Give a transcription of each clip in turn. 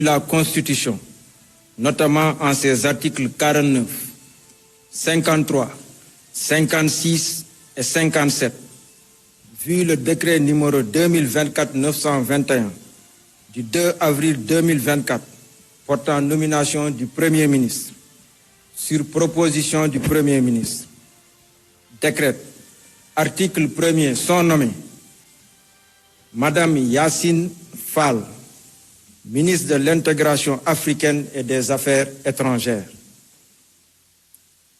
La Constitution, notamment en ses articles 49, 53, 56 et 57, vu le décret numéro 2024-921 du 2 avril 2024 portant nomination du Premier ministre sur proposition du Premier ministre, décrète, article 1er, sont nommés Madame Yacine Fall, ministre de l'Intégration africaine et des Affaires étrangères.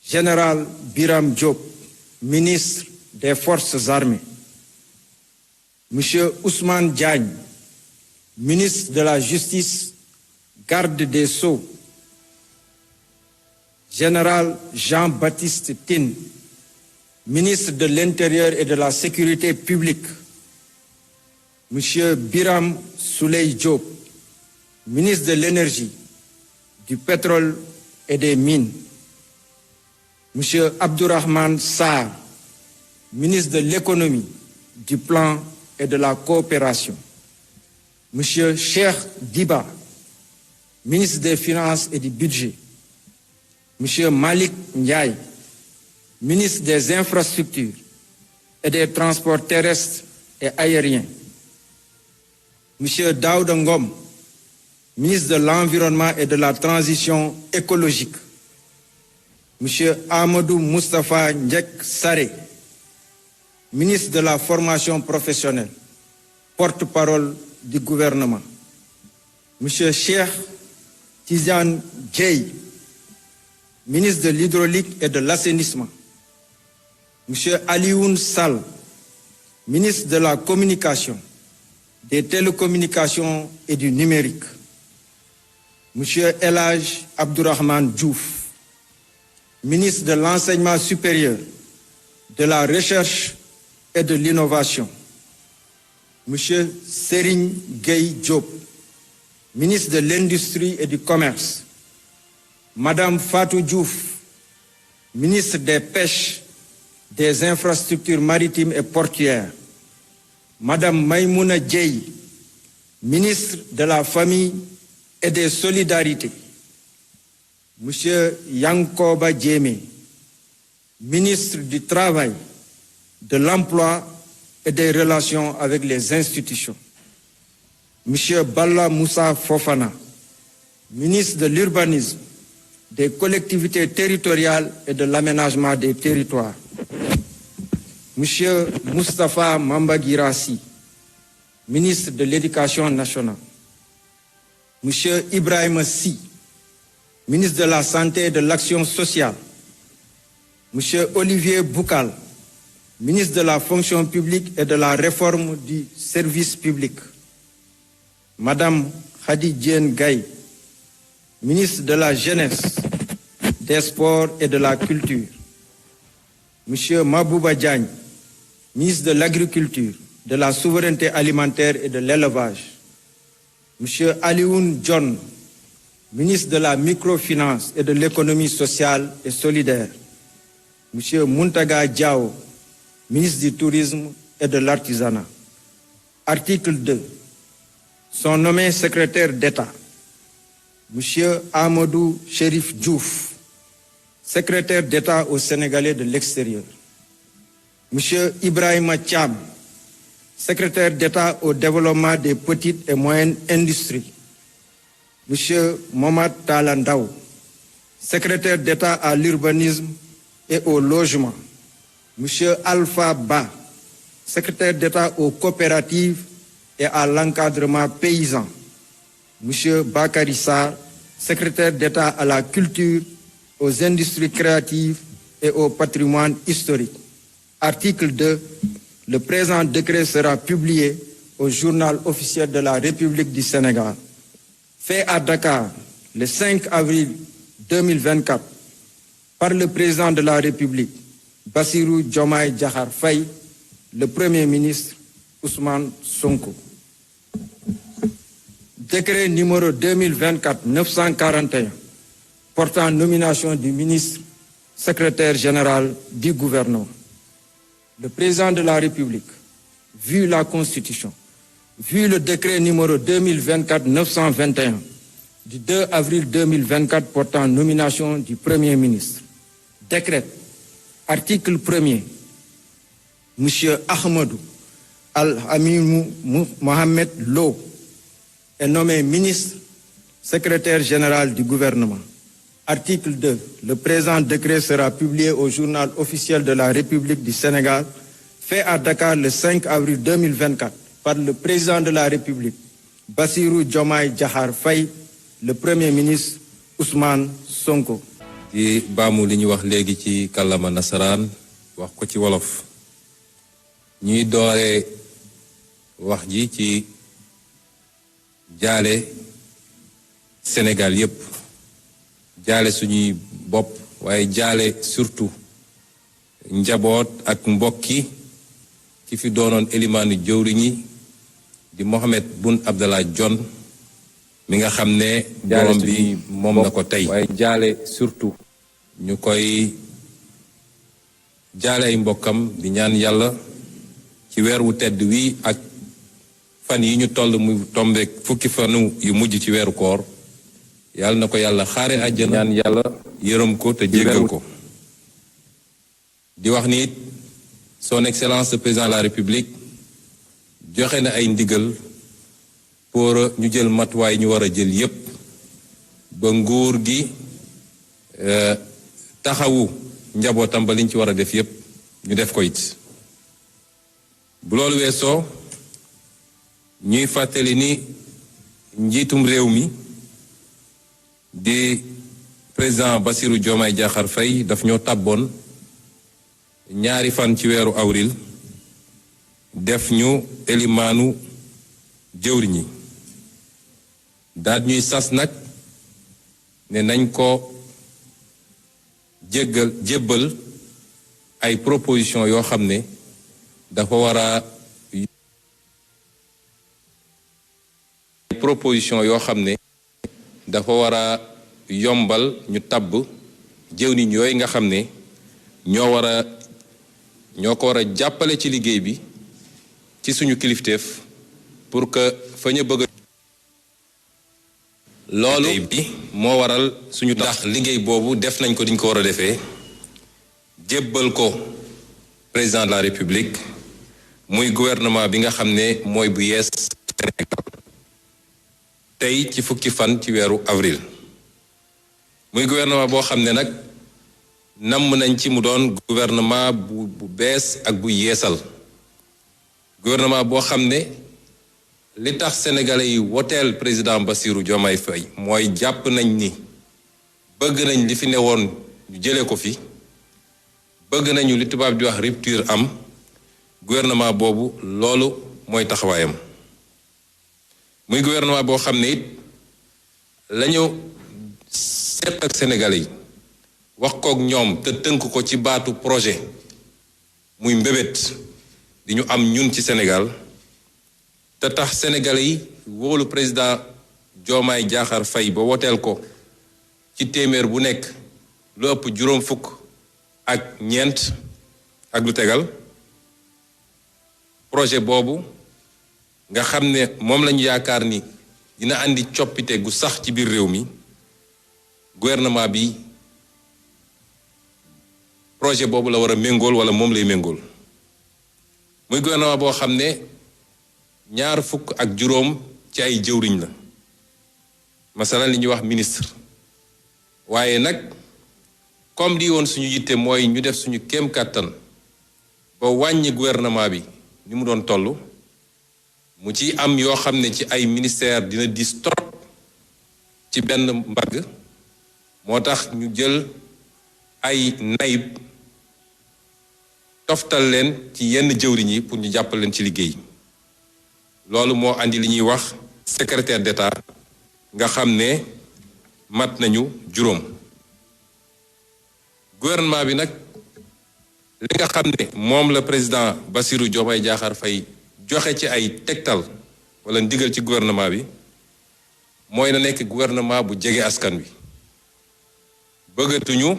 Général Biram Diop, ministre des Forces armées. Monsieur Ousmane Diagne, ministre de la Justice, garde des Sceaux. Général Jean-Baptiste Tine, ministre de l'Intérieur et de la Sécurité publique. Monsieur Biram Souley Diop, ministre de l'Énergie, du Pétrole et des Mines. Monsieur Abdourahmane Sarr, ministre de l'Économie, du Plan et de la Coopération. Monsieur Cheikh Diba, ministre des Finances et du Budget. Monsieur Malik Ndiaye, ministre des Infrastructures et des Transports terrestres et aériens. Monsieur Daouda Ngom, ministre de l'Environnement et de la Transition écologique. Monsieur Amadou Moustapha Ndiek Saré, ministre de la Formation professionnelle, porte-parole du gouvernement. Monsieur Cheikh Tidiane Dièye, ministre de l'Hydraulique et de l'Assainissement. Monsieur Alioune Sall, ministre de la Communication, des Télécommunications et du Numérique. Monsieur El Hadj Abdourahmane Diouf, ministre de l'Enseignement supérieur, de la Recherche et de l'Innovation. Monsieur Serigne Gueye Diop, ministre de l'Industrie et du Commerce. Madame Fatou Diouf, ministre des Pêches, des Infrastructures maritimes et portuaires. Madame Maïmouna Dièye, ministre de la Famille et des Solidarités. Monsieur Yankoba Diémé, ministre du Travail, de l'Emploi et des Relations avec les institutions. Monsieur Balla Moussa Fofana, ministre de l'Urbanisme, des Collectivités territoriales et de l'Aménagement des territoires. Monsieur Moustapha Mamba Guirassy, ministre de l'Éducation nationale. Monsieur Ibrahima Sy, ministre de la Santé et de l'Action sociale. Monsieur Olivier Boukal, ministre de la Fonction publique et de la Réforme du service public. Madame Khady Diène Gaye, ministre de la Jeunesse, des Sports et de la Culture. Monsieur Mabouba Diagne, ministre de l'Agriculture, de la Souveraineté alimentaire et de l'Élevage. Monsieur Alioune John, ministre de la Microfinance et de l'Économie sociale et solidaire. Monsieur Muntaga Diao, ministre du Tourisme et de l'Artisanat. Article 2. Sont nommés secrétaires d'État. Monsieur Amadou Chérif Diouf, secrétaire d'État aux Sénégalais de l'extérieur. Monsieur Ibrahima Thiam, secrétaire d'État au développement des petites et moyennes industries. Monsieur Mohamed Talandao, secrétaire d'État à l'urbanisme et au logement. Monsieur Alpha Ba, secrétaire d'État aux coopératives et à l'encadrement paysan. Monsieur Bakary Sarr, secrétaire d'État à la culture, aux industries créatives et au patrimoine historique. Article 2. Le présent décret sera publié au journal officiel de la République du Sénégal. Fait à Dakar le 5 avril 2024 par le président de la République, Bassirou Diomaye Diakhar Faye, le Premier ministre Ousmane Sonko. Décret numéro 2024-941 portant nomination du ministre secrétaire général du gouvernement. Le président de la République, vu la Constitution, vu le décret numéro 2024-921 du 2 avril 2024 portant nomination du Premier ministre décrète, article 1er, M. Ahmadou Al-Aminou Mohamed Lo est nommé ministre, secrétaire général du gouvernement. Article 2. Le présent décret sera publié au journal officiel de la République du Sénégal, fait à Dakar le 5 avril 2024 par le président de la République, Bassirou Diomaye Diakhar Faye, le Premier ministre Ousmane Sonko. di baamu li ñu wax léegi ci kàllaama nasaraan wax ko ci wolof ñuy doore wax ji ci jaale Sénégal yépp jaale suñuy bopp waaye jaale surtout njaboot ak mbokki ki fi doonoon élimaanu jëwriñi di Mohamed Boun Abdallah Dionne mi nga xam ne borom bi moom na ko tey waaye jaale surtout ñu koy jaale ay mbokkam di ñaan yàlla ci weer wu tedd wi ak fan yi ñu toll mu tombeek fukki fanu yu mujj ci weeru koor yàlla na ko yàlla xaare àjjana ñaan yàlla yërëm ko te jéggal ko di wax ni it son excellence le président de la république joxe na ay ndigal pour ñu jël matuwaay ñu war a jël yépp ba nguur gi taxawu njabootam ba liñ ci war a def yépp ñu def ko it bu loolu weesoo ñuy fàttali ni njiitum réew mi di président Bassirou Diomaye Diakhar Faye daf ñoo tàbboon ñaari fan ci weeru avril def ñu élimaanu jëwriñ yi daal ñuy sas nag ne nañ ko jébbal ay proposition yoo xam ne dafa war a yombal ñu tabb jëwriñ yooyu nga xam ne ñoo ko war a jàppale ci liggéey bi ci suñu kilifteef pour que fa ñu bëgg loolu bi moo waral suñu tax liggéey boobu def nañ ko diñ ko war a defee jébbal ko président de la république muy gouvernement bi nga xam ne mooy bu yees Sénégal tey ci fukki fan ci weeru avril muy gouvernement boo xam ne nag namm nañ ci mu doon gouvernement bu bees ak bu yeesal gouvernement boo xam ne li tax sénégalais yi woteel président Bassirou Diomaye Faye mooy jàpp nañ ni bëgg nañ li fi newoon ñu jëlee ko fi bëgg nañu li tubaab di wax rupture am gouvernement boobu loolu mooy taxawaayam muy gouvernement boo xam ne it lañu seet ak sénégalais yi wax kook ñoom te tënk ko ci baatu projet muy mbébét di ñu am ñun ci Sénégal te tax sénégalais yi wóolu président Diomaye Diakhar Faye ba woteel ko ci téeméer bu nekk lu ëpp juróom fukk ak ñeent ak lu tegal projet boobu nga xam ne moom lañu yaakaar ni dina andi coppite gu sax ci biir réew mi gouvernement bi projet boobu la war a méngool wala moom lay méngool muy gouvernement boo xam ne ñaar fukk ak juróom ci ay jëwriñ la masalan li ñuy wax ministre waaye nag comme di woon suñu yitte mooy ñu def suñu kéem kàttan ba wàññi gouvernement bi ni mu doon toll mu ci am yoo xam ne ci ay ministère dina diis trop ci benn mbagg moo tax ñu jël ay nayib toftal leen ci yenn jëwriñ yi pour ñu jàppal leen ci liggéey loolu moo andi li ñuy wax secrétaire d'État nga xam ne mat nañu juróom gouvernement bi nag li nga xam ne moom la président Bassirou Diomaye Diakhar Faye joxe ci ay tegtal wala ndigal ci gouvernement bi mooy na nekk gouvernement bu jege askan wi bëggatuñu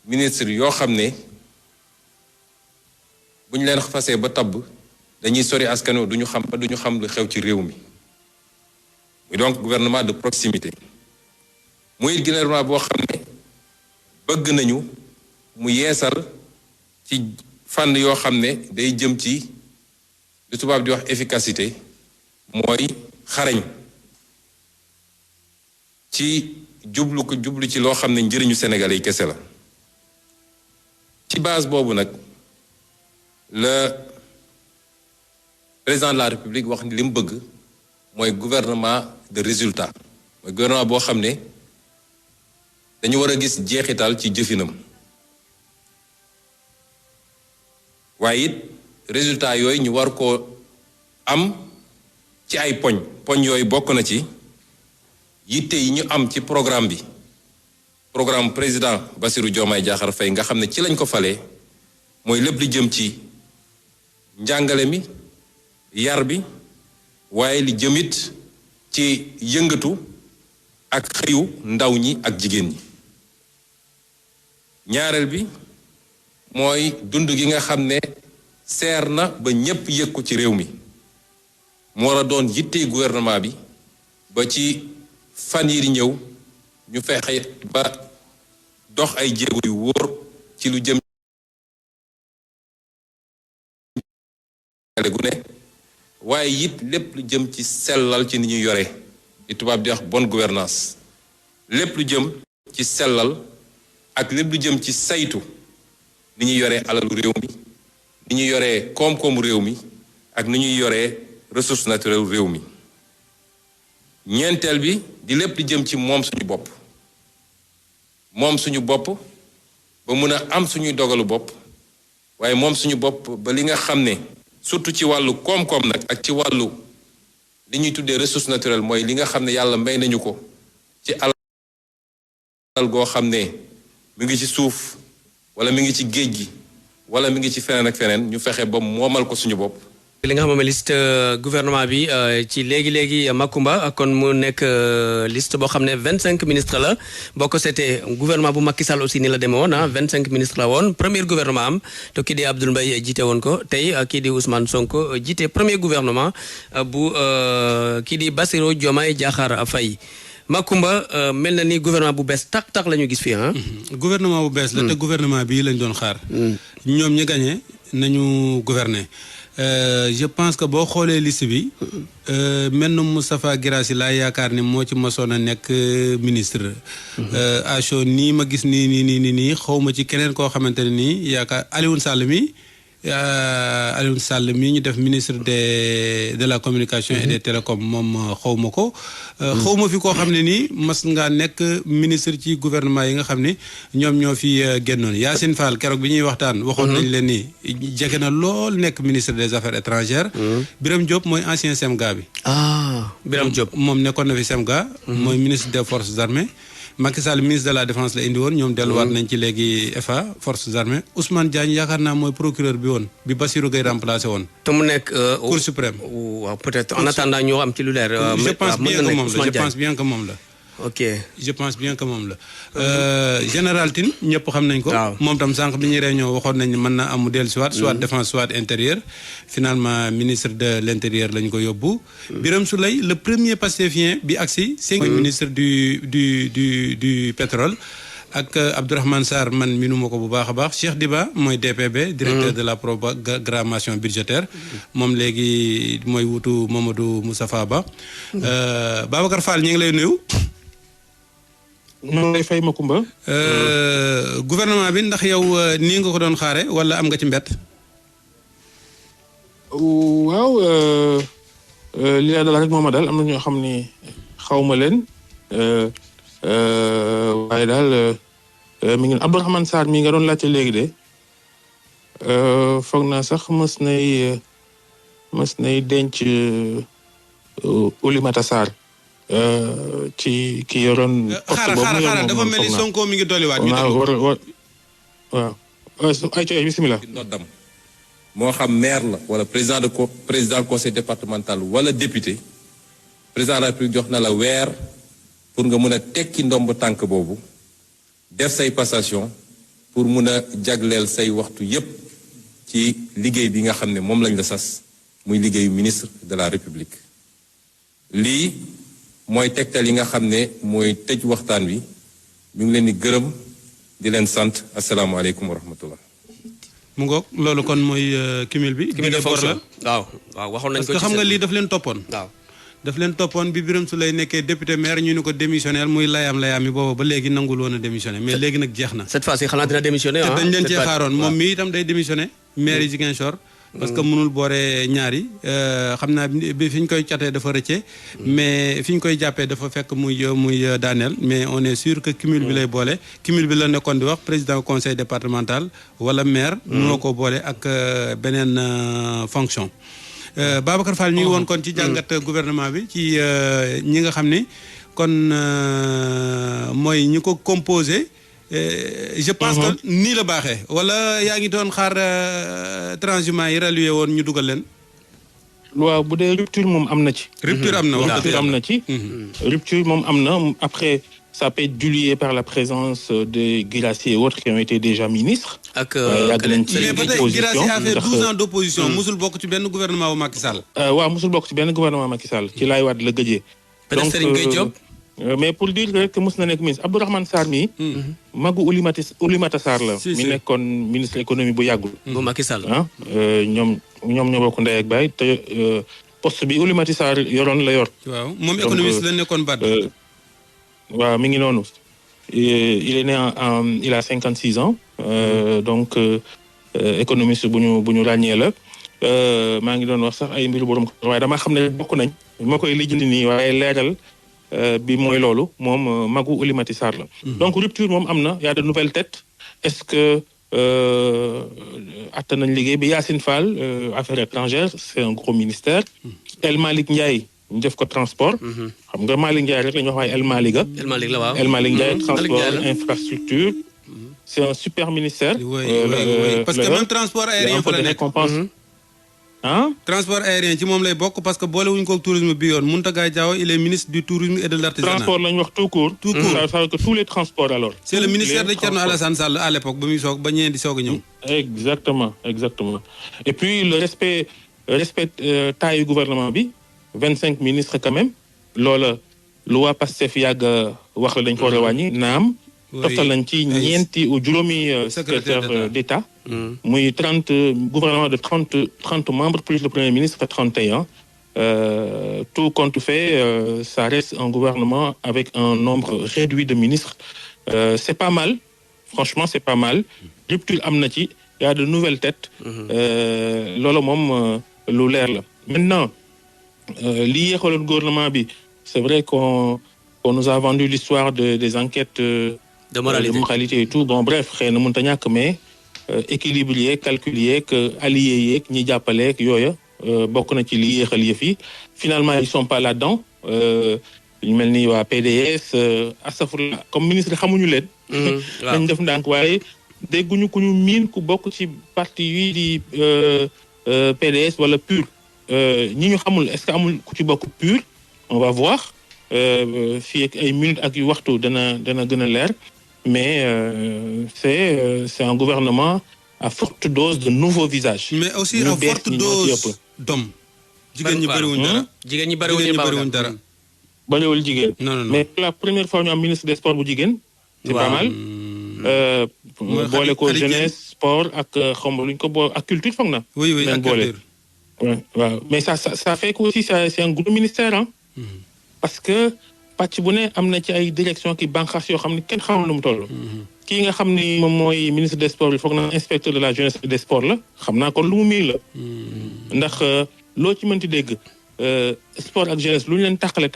ministre yoo xam ne bu ñu leen fasee ba tabb dañuy sori askan wi duñu xam lu xew ci réew mi muy donc gouvernement de proximité muy gouvernement boo xam ne bëgg nañu mu yeesal ci fànn yoo xam ne day jëm ci lu tubaab di wax efficacité mooy xarañ ci jublu ci loo xam ne njëriñu Sénégalais yi kese la ci base boobu nag le président de la République wax ni li mu bëgg mooy gouvernement de résultat mooy gouvernement boo xam ne dañu war a gis jeexital ci jëfinam waaye it résultat yooyu ñu war koo am ci ay poñ yooyu bokk na ci yitte yi ñu am ci programme bi programme président Bassirou Diomaye Diakhar Faye nga xam ne ci lañ ko falee mooy lépp li jëm ci njàngale mi yar bi waaye li jëmit ci yëngatu ak xëyu ndaw ñi ak jigéen ñi ñaareel bi mooy dund gi nga xam ne seer na ba ñépp yëg ko ci réew mi mu war a doon yittey gouvernement bi ba ci fan yi di ñëw ñu fexe ba dox ay jéego yu wóor ci lu jëm gu ne waaye it lépp lu jëm ci sellal ci ni ñuy yore li tubaab di wax bonne gouvernance lépp lu jëm ci sellal ak lépp lu jëm ci saytu ni ñuy yoree alalu réew mi ni ñuy yoree koom-koomu réew mi ak ni ñuy yoree ressources naturelles réew mi ñeenteel bi di lépp lu jëm ci moom suñu bopp ba mun a am suñuy dogalu bopp waaye moom suñu bopp ba li nga xam ne surtout ci wàllu koom-koom nag ak ci wàllu li ñuy tuddee ressources naturelles mooy li nga xam ne yàlla may nañu ko ci alal goo xam ne mi ngi ci suuf wala mi ngi ci géej gi wala mi ngi ci feneen ak feneen ñu fexe ba moomal ko suñu bopp. li nga xam ne liste gouvernement bi ci léegi Macoumba kon mu nekk liste boo xam ne 25 ministres la boo ko seetee gouvernement bu Macky Sall aussi ni la demee woon 25 ministres la woon premier gouvernement am te kii di Abdoul Mbaye jiite woon ko tey kii di Ousmane Sonko jiite premier gouvernement bu kii di Bassirou Diomaye Diakhar Faye Macoumba mel na ni gouvernement bu bees tak la ñu gis fii gouvernement bu bees la te gouvernement bii lañ doon xaar. ñoom ñi gagné nañu gouverner. Je pense que boo xoolee liste bi mel na Moustapha Guirassy laa yaakaar ni moo ci mosoon a nekk ministre. acho nii ma gis nii xaw ma ci keneen koo xamante ne nii yaakaar Alioune Sall mi ñu def ministre de la communication et des télécoms moom xaw ma ko. xaw ma fi koo xam ne nii mas ngaa nekk ministre ci gouvernement yi nga xam ne ñoom ñoo fi génnoon Yacine Fall keroog bi ñuy waxtaan. waxoon nañ leen ni jege na lool nekk ministre des affaires étrangères. Birame Diop mooy ancien SEMGA bi. Birame Diop moom nekkoon na fi SEMGA. mooy ministre des forces armées. Macky Sall ministre de la défense la indi woon ñoom delluwaat nañ ci léegi FA forces armées Ousmane Diagne yaakaar naa mooy procureur bi woon bi Bassirou Gueye remplacé woon. te mu nekk Cour suprême. waaw peut-être en attendant ñoo am ci lu leer. je pense bien que moom la. ok je pense bien que moom la. général Tine ñëpp xam nañ ko. moom tam sànq bi ñuy réunion waxoon nañ mën na amu dellu soit défense soit intérieur. finalement ministre de l'intérieur lañ ko yóbbu. Birame Souleye le premier pastefien bi agsi c'est ministre du pétrole. ak Abdourahmane Sarr man minuma ko bu baax a baax Cheikh Diba mooy DPB directeur de la programmation budgétaire moom léegi mooy wutu Mamadou Moustapha Ba. Babacar Fall ñu ngi lay nuyu. ñoo lay fay Macoumba. gouvernement bi ndax yow nii nga ko doon xaare wala am nga ci mbett. waaw li la dal rek moo ma dal am na ñoo xam ni xaw ma leen waaye daal mi ngi Abdourahmane Sarr mi nga doon laajte léegi de foog naa sax mës nay denc Oulimata Sarr. ci ki yoroon. poste boobu mu yoroon dafa mel ni Sonko mi ngi dolliwaat. waaw ay ci bismillah. noddam moo xam maire la wala président conseil départemental wala député président de la République jox na la weer pour nga mun a tekki ndomb tànk boobu def say passation pour mun a jagleel say waxtu yépp ci liggéey bi nga xam ne moom lañ la sas muy liggéeyu ministre de la République lii mooy tegtal yi nga xam ne mooy tëj waxtaan wi ñu ngi leen di gërëm di leen sant asalaamaaleykum wa rahmatullah. mu ngoog loolu kon mooy cumul bi. cumul de fonction waaw waxoon nañ ko parce que xam nga lii daf leen toppoon. waaw daf leen toppoon bi Birame Souleye nekkee député maire ñu ni ko démissionnaire muy layaam yi booba ba léegi nangul woon a démissionné mais léegi nag jeex na. cette fois-ci xanaa dina démissionné te dañ leen cee xaaroon moom mii itam day démissionné maire yi Ziguinchor. parce que mënul boore ñaari xam naa bi fi ñu koy catee dafa rëcce. mais fi ñu koy jàppee dafa fekk muy daaneel mais on est sûr que cumul bi lay boole. cumul bi la nekkoon di wax président conseil départemental wala maire. mënoo ko boole ak beneen fonction. Babacar Fall ñu ngi woon kon ci jàngat gouvernement bi ci ñi nga xam ni kon mooy ñi ko composé. Je pense que nii la baaxee wala yaa ngi doon xaar transhumants yi rallié woon ñu dugal leen. waaw bu dee rupture moom am na ci. rupture am na rupture am na ci. rupture moom am na après ça peut être dilué par la présence de Guirassy et autres qui ont été déjà ministres. ak yàgg nañ ci mais ba tey Guirassy a fait 12 ans d'opposition musul bokk ci benn gouvernement bu Macky Sall. waaw musul bokk ci benn gouvernement Macky Sall ci Laye Wade la gëjee. peut-être Serigne Gueye Diop. mais pour dire rek que mos na nekk ministre Abdourahmane Sarr mi magu Oulimata Sarr la. mi nekkoon ministre économie bu yàggul. bu Macky Sall. ñoom ñoo bokk ndey ak baay te poste bi Oulimata Sarr yoroon la yor. waaw moom économiste la nekkoon BAD. waaw mi ngi noonu. il est né il a 56 ans. donc économiste bu ñu ràññee la. maa ngi doon wax sax ay mbiru borom waaye dama xam ne bokk nañ. ma koy lijjanti nii waaye leeral. bi mooy loolu moom magu Oulimata Sarr la. donc rupture moom am na y a de nouvelles têtes. est-ce que attan nañ liggéey bi Yacine Fall affaires étrangères c'est un gros ministère. El Malick Ndiaye ñu def ko transport. xam nga Malick Ndiaye rek la ñuy wax waaye El Malick la. El Malick la waaw El Malick Ndiaye transport infrastructure. c'est un super ministère. parce que même transport aérien fa la nekk. transport aérien ci moom lay bokk parce que boole wuñ ko tourisme bi yoon Mountaga Diaw il est ministre du tourisme et de l'artisanat. transport lañu wax tout court. ça veut dire que tous les transports alors. c'est le ministère de Thierno Alassane Sall à l'époque ba muy soog ba ñeen di soog a ñëw. exactement et puis le respect taille gouvernement bi 25 ministres quand même loola lu waa Pastef yàgg wax la dañ ko war a wàññi naam. toftal nañ ci ñeenti ou juróomi secrétaire d'État. muy 30 gouvernement de 30 membres plus le premier ministre 31. Tout compte fait ça reste un gouvernement avec un nombre réduit de ministres. C'est pas mal franchement c'est pas mal. rupture am na ci y a de nouvelles têtes. loolu moom lu leer la. maintenant li yéexaloon gouvernement bi c'est vrai qu'on nous a vendu l'histoire des enquêtes. de moralité et tout bon bref xëy na mënut a ñàkk mais équilibre yeeg calcul yeeg allié yeeg ñi jàppaleeg yooya bokk na ci li yéexal yëf yi finalement ils sont pas là-dedans ñu mel ni waa PDS astafurlah comme ministre xamuñu leen. dañ def ndànk waaye dégguñu ku ñu miin ku bokk ci parti yi di PDS wala PUR ñi ñu xamul est-ce que amul ku ci bokk PUR on va voir fii ak ay minutes ak yu waxtu dana gën a leer. mais c'est un gouvernement à forte dose de nouveaux visages. mais aussi à forte dose d'hommes. jigéen ñi bëriwuñ dara. jigéen ñi bëriwuñ dara. bëriwul jigéen. non mais pour la première fois ñu am ministre des sports bu jigéen. c'est pas mal. boole ko jeunesse sport ak xam nga luñ ko boole ak culture foog na. oui ak culture. waaw mais ça fait que aussi c'est un gros ministère hein. parce que. pàcc bu ne am na ci ay direction ki bànqaas yoo xam ne kenn xamul lu mu toll. kii nga xam ni moom mooy ministre des sports bi foog na inspecteur de la jeunesse et des sports la xam naa kon lu mu miin la. ndax loo ci mënti dégg sport ak jeunesse lu ñu leen taxale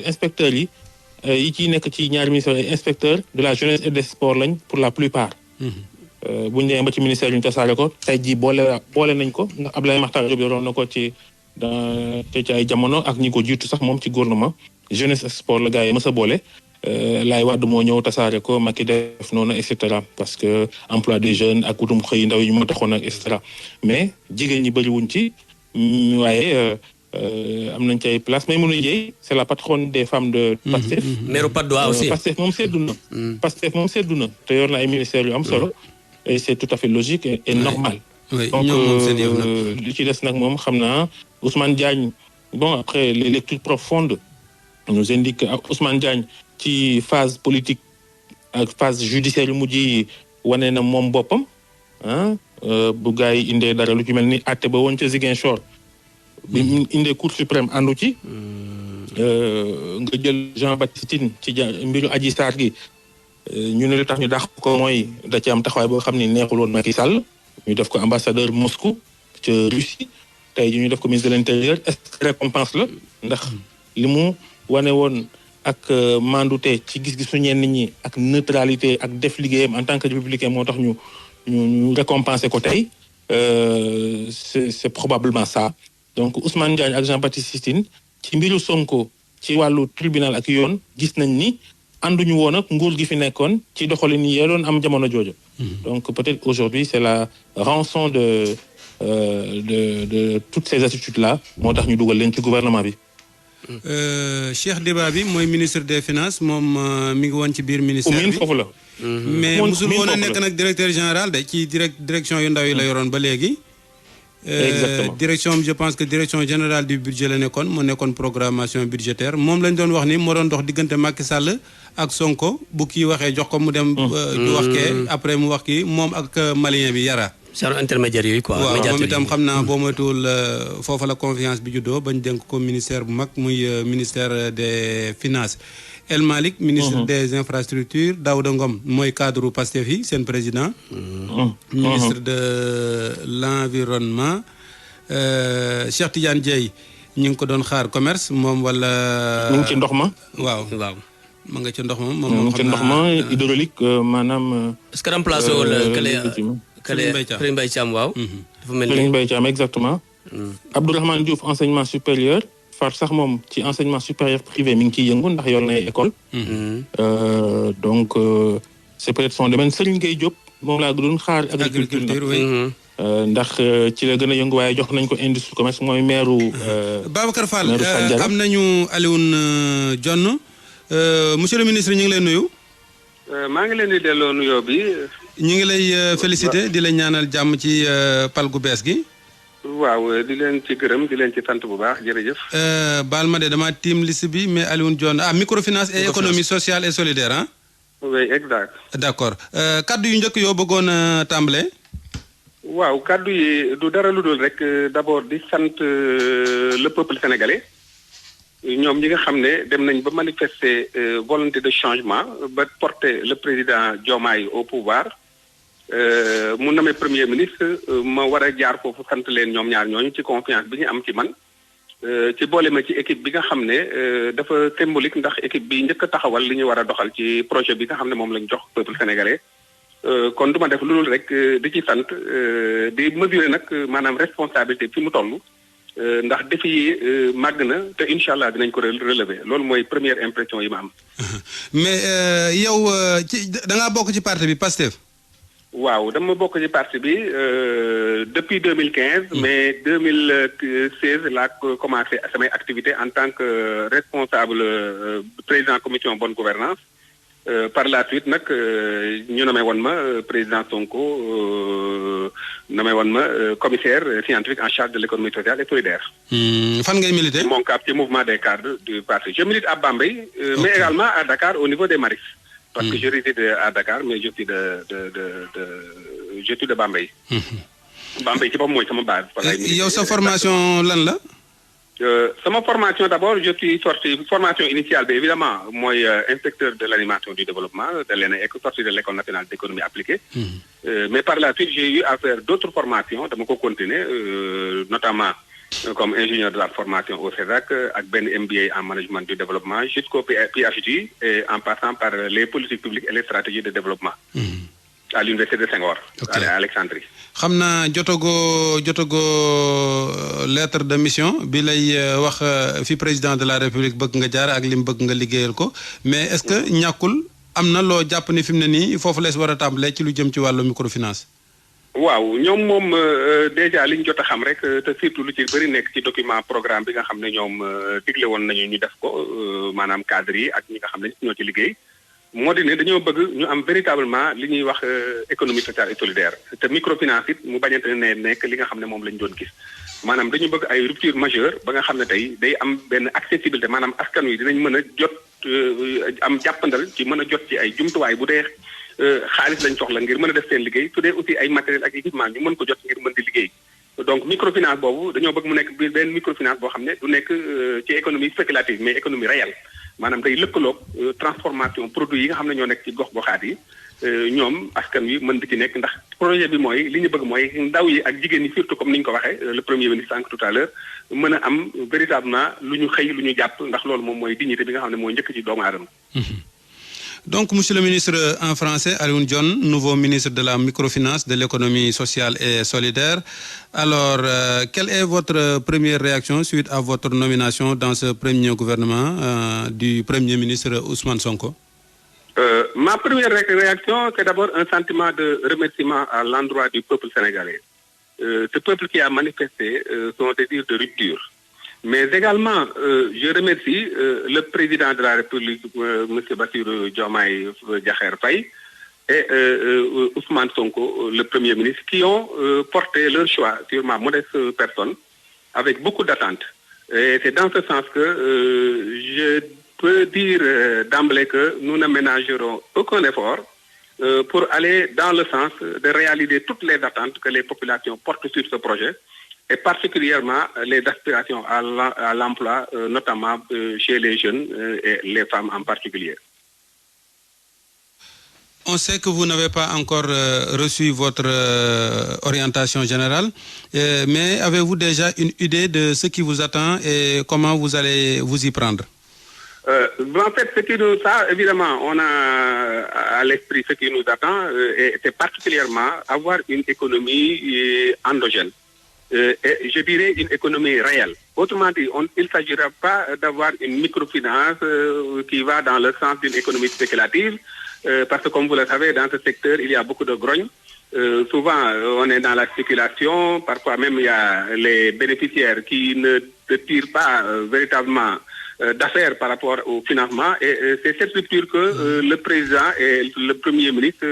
inspecteurs yi ciy nekk ci ñaari ministères yi inspecteur de la jeunesse et des sports lañ pour la plupart. bu ñu demee ba ci ministère yu ñu tasaare ko tey jii boole nañ ko ndax Abdoulaye Makhtar Diop yoroon na ko ci. te ci ay jamono ak ñi ko jiitu sax moom ci gouvernement jeunesse sport la gars yi mës a boole Laye Wade moo ñëw tasaare ko Macky def noonu et cetera parce que emploi des jeunes ak utum xëy ndaw yi ñu ma taxoon ak et cetera mais jigéen ñi bëriwuñ ci waaye am nañ ci ay place mais mënuñ jëy c'est la patronne des femmes de Pastef. maire Patte d'Oie aussi. Pastef moom seddu na. Pastef moom seddu na te yor na ay ministères yu am solo et c'est tout à fait logique et normal. oui donc li ci des nag moom xam naa Ousmane Diagne Bon, après, les lectures profondes nous indiquent que Ousmane Diagne, ci phase politique ak phase judiciaire yu mujj yi wane na moom boppam bu gars yi indee dara lu ci mel ni àtte ba woon ca Ziguinchor bi mu indee Cour suprême àndu ci nga jël Jean-Baptiste Tine ci mbiru Adji Sarr gi ñu ne lu tax ñu dàq ko mooy da ci am taxawaay boo xam ni neexul woon Macky Sall ñu def ko ambassadeur Moscou ca Russie tey ji ñu def ko ministre de l'intérieur est-ce que récompense la ndax li mu wane woon ak mandute ci gis-gisu ñenn ñi ak neutralité ak def liggéeyam en tant que républicain moo tax ñu récompenser ko tey c'est probablement ça donc Ousmane Diagne ak Jean-Baptiste Tine ci mbiru Sonko ci wàllu tribunal ak yoon gis nañ ni ànduñu woon ak nguur gi fi nekkoon ci doxalin yi doon am jamono jooju. Donc peut-être aujourd'hui c'est la rançon de toutes ces attitudes là moo tax ñu dugal leen ci gouvernement bi. Cheikh Diba bi mooy ministre des finances moom mi ngi woon ci biir ministère bi foofu la. mais musul woon a nekk nag directeur général de ci direction yu ndaw yi la yoroon ba léegi. Exactement. Direction je pense que direction générale du budget la nekkoon moo nekkoon programmation budgétaire moom lañ doon wax ni moo doon dox diggante Macky Sall ak Sonko bu kii waxee jox ko mu dem. du wax kee après mu wax kii moom ak malien bi Yara. genre intermédiaire yooyu quoi. waaw moom itam xam naa boo moytuwul foofa la confiance bi juddoo bañ dénk ko ministère bu mag muy ministère des finances. El Malick ministre des infrastructures Daouda Ngom mooy cadre Pastef yi seen président. ministre de l'environnement Cheikh Tidiane Dièye ñu ngi ko doon xaar commerce moom wala. mu ngi ci ndox ma. waaw ma nga ci ndox ma moom. mu ngi ci ndox ma hydraulique maanaam. est-ce que remplacé wul Serigne Mbaye Thiam waaw. dafa mel ni Serigne Mbaye Thiam exactement. Abdourahmane Diouf enseignement supérieur. far sax moom ci enseignement supérieur privé mi ngi ciy yëngu ndax yor na ay école donc c'est peut-être son domaine Serigne Gueye Diop moom laa doon xaar agriculture oui. ndax ci la gën a yëngu waaye jox nañ ko industrie commerce mooy maire Babacar Fall am nañu Alioune Dione monsieur le ministre ñu ngi lay nuyu. maa ngi leen di delloo nuyoo bi. ñu ngi lay féliciter di la ñaanal jàmm ci pal gu bees gi. waaw di leen ci gërëm di leen ci sant bu baax jërëjëf. baal ma de dama tiim liste bi mais Alioune Dione microfinance et économie sociale et solidaire ah. oui exact. d'accord kaddu yu njëkk yoo bëggoon a tàmbalee. waaw kaddu yi du dara lu dul rek d'abord di sant le peuple sénégalais ñoom ñi nga xam ne dem nañ ba manifester volonté de changement ba porter le président Diomaye au pouvoir. mu nommé premier ministre ma war a jaar foofu sant leen ñoom ñaar ñooñu ci confiance bi ñu am ci man ci boole ma ci équipe bi nga xam ne dafa symbolique ndax équipe bi njëkk a taxawal li ñu war a doxal ci projet bi nga xam ne moom lañ jox peuple sénégalais kon du ma def lu dul rek di ci sant di mesurer nag maanaam responsabilité fi mu toll ndax défi yi màgg na te incha allah dinañ ko relever loolu mooy première impression yi ma am. mais yow ci da ngaa bokk ci parti bi Pastef. waaw dama bokk ci parti bi depuis 2015 mais 2016 laa commencé samay activité en tant que responsable président commission bonne gouvernance par la suite nag ñu nommé woon ma président Sonko nommé woon ma commissaire scientifique en charge de l'économie sociale et solidaire. fan ngay militer. mon cap ci mouvement des cadres du parti je milite à Bambey. mais également à Dakar au niveau des Maristes. parce que je réside à Dakar mais je suis de Bambey. Bambey ci boppam mooy sama base. yow sa formation lan la. sama formation d'abord je suis sorti formation initiale bi évidemment mooy inspecteur de l'animation du développement de l'ENA sorti de l'école nationale d'économie appliquée. mais par la suite j'ai eu à faire d'autres formations dama ko continuer notamment. comme ingénieur de la formation au CESAC ak benn MBA en management du développement jusqu'au PhD et en passant par les politiques publiques et les stratégies de développement. à l'université de Senghor. à Alexandrie. xam naa jotagoo lettre de mission bi lay wax fi président de la République bëgg nga jaar ak lim bëgg nga liggéeyal ko mais est-ce que ñàkkul am na loo jàpp ni fi mu ne nii foofu lees war a tàmbalee ci lu jëm ci wàllu microfinance. waaw ñoom moom déjà liñ jot a xam rek te surtout lu ci bëri nekk ci document programme bi nga xam ne ñoom digle woon nañu ñu def ko maanaam cadre yi ak ñi nga xam ne ñoo ci liggéey moo di ne dañoo bëgg ñu am véritablement li ñuy wax économie sociale et solidaire te microfinance it mu bañante ne nekk li nga xam ne moom lañ doon gis maanaam dañu bëgg ay rupture majeure ba nga xam ne tey day am benn accessibilité maanaam askan wi dinañ mën a jot am jàppandal ci mën a jot ci ay jumtuwaay bu dee xaalis lañ soxla ngir mën a def seen liggéey su dee aussi ay matériel ak équipement ñu mën ko jot ngir mën di liggéey donc microfinance boobu dañoo bëgg mu nekk benn microfinance boo xam ne du nekk ci économie spéculative mais économie réelle maanaam day lëkkaloog transformation produit yi nga xam ne ñoo nekk ci gox goxaat yi ñoom askan wi mën di ci nekk ndax projet bi mooy li ñu bëgg mooy ndaw yi ak jigéen ñi surtout comme ni ñu ko waxee le premier ministre sànq tout à l'heure mën a am véritablement lu ñu xëy lu ñu jàpp ndax loolu moom mooy dignité bi nga xam ne mooy njëkk ci doomu aadama. Donc, Monsieur le ministre, en français, Alioune Dione, nouveau ministre de la microfinance, de l'économie sociale et solidaire. Alors, quelle est votre première réaction suite à votre nomination dans ce premier gouvernement du Premier ministre Ousmane Sonko? Ma première réaction, c'est d'abord un sentiment de remerciement à l'endroit du peuple sénégalais. Ce peuple qui a manifesté son désir de rupture. Mais également, je remercie le président de la République, M. Bassirou Diomaye Diakhar Faye, et Ousmane Sonko, le Premier ministre, qui ont porté leur choix sur ma modeste personne avec beaucoup d'attentes. Et c'est dans ce sens que je peux dire d'emblée que nous ne ménagerons aucun effort pour aller dans le sens de réaliser toutes les attentes que les populations portent sur ce projet, et particulièrement les aspirations à l'emploi, notamment chez les jeunes et les femmes en particulier. On sait que vous n'avez pas encore reçu votre orientation générale, mais avez-vous déjà une idée de ce qui vous attend et comment vous allez vous y prendre? En fait, ça, évidemment, on a à l'esprit ce qui nous attend, et c'est particulièrement avoir une économie endogène. Et je dirais une économie réelle. Autrement dit, il ne s'agira pas d'avoir une microfinance qui va dans le sens d'une économie spéculative, parce que comme vous le savez, dans ce secteur, il y a beaucoup de grogne. Souvent, on est dans la spéculation, parfois même il y a les bénéficiaires qui ne tirent pas véritablement d'affaires par rapport au financement, et c'est cette rupture que le président et le Premier ministre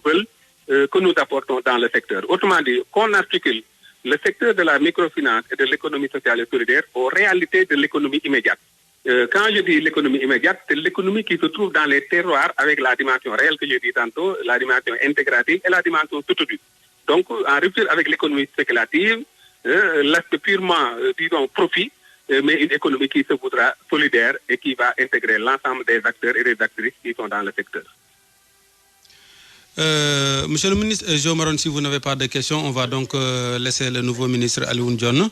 veulent que nous apportons dans le secteur. Autrement dit, qu'on articule le secteur de la microfinance et de l'économie sociale et solidaire aux réalités de l'économie immédiate. Quand je dis l'économie immédiate, c'est l'économie qui se trouve dans les terroirs avec la dimension réelle que j'ai dit tantôt, la dimension intégrative et la dimension soutenue. Donc, en rupture avec l'économie spéculative, l'aspect purement, disons, profit, mais une économie qui se voudra solidaire et qui va intégrer l'ensemble des acteurs et des actrices qui sont dans le secteur. Monsieur le ministre Jo Maron, si vous n'avez pas de questions, on va donc laisser le nouveau ministre Alioune Dione,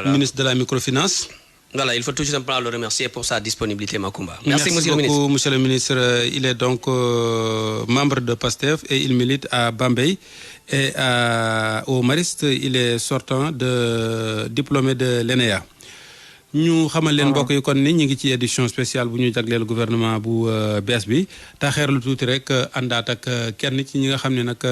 ministre de la microfinance. Voilà, il faut tout simplement le remercier pour sa disponibilité, Macoumba. Merci monsieur beaucoup, le ministre. Monsieur le ministre. Il est donc membre de PASTEF et il milite à Bambey. Et au Mariste, il est sortant de diplômé de l'ENEA. ñu xamal leen mbokk yi kon ni ñu ngi ci édition spéciale bu ñu jagleel gouvernement bu bees bi taxeerlu tuuti rek àndaat ak kenn ci ñi nga xam ne nag